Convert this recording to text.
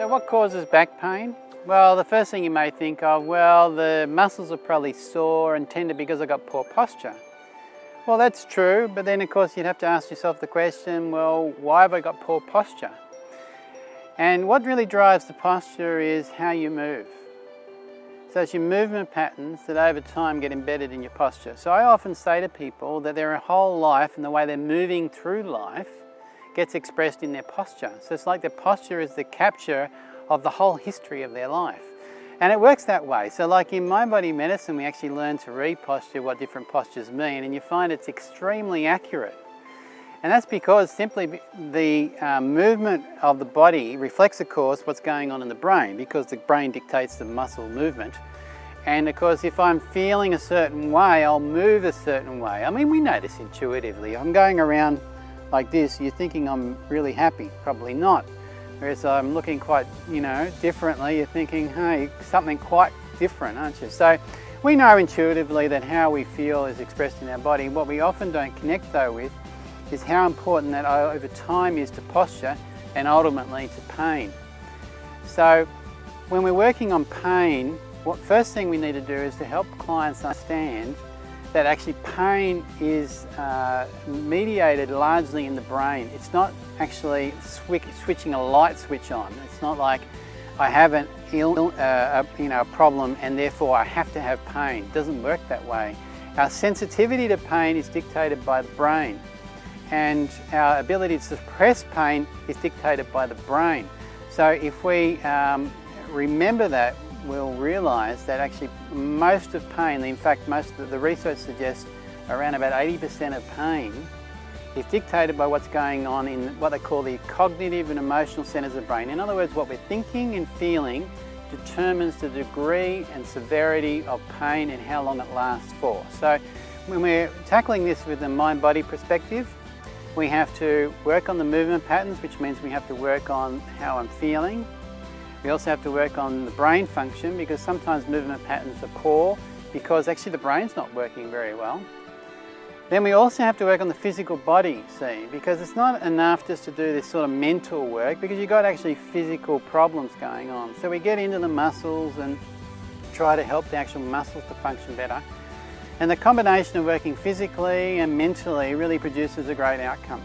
what causes back pain? Well, the first thing you may think of, well, the muscles are probably sore and tender because I've got poor posture. Well, that's true, but then of course you'd have to ask yourself the question, well, why have I got poor posture? And what really drives the posture is how you move. So it's your movement patterns that over time get embedded in your posture. So I often say to people that their whole life and the way they're moving through life gets expressed in their posture. So it's like their posture is the capture of the whole history of their life. And it works that way. So like in mind body medicine, we actually learn to read posture, what different postures mean, and you find it's extremely accurate. And that's because simply the movement of the body reflects, of course, what's going on in the brain, because the brain dictates the muscle movement. And of course, if I'm feeling a certain way, I'll move a certain way. I mean, we know this intuitively. I'm going around like this, you're thinking I'm really happy, probably not. Whereas I'm looking quite, differently, you're thinking, hey, something quite different, aren't you? So we know intuitively that how we feel is expressed in our body. What we often don't connect though with is how important that over time is to posture and ultimately to pain. So when we're working on pain, what first thing we need to do is to help clients understand that actually pain is mediated largely in the brain. It's not actually switching a light switch on. It's not like I have a problem and therefore I have to have pain. It doesn't work that way. Our sensitivity to pain is dictated by the brain, and our ability to suppress pain is dictated by the brain. So if we remember that, we'll realise that actually most of pain, in fact most of the research suggests around about 80% of pain is dictated by what's going on in what they call the cognitive and emotional centres of the brain. In other words, what we're thinking and feeling determines the degree and severity of pain and how long it lasts for. So when we're tackling this with a mind-body perspective, we have to work on the movement patterns, which means we have to work on how I'm feeling. We also have to work on the brain function, because sometimes movement patterns are poor because actually the brain's not working very well. Then we also have to work on the physical body, see, because it's not enough just to do this sort of mental work, because you've got actually physical problems going on. So we get into the muscles and try to help the actual muscles to function better. And the combination of working physically and mentally really produces a great outcome.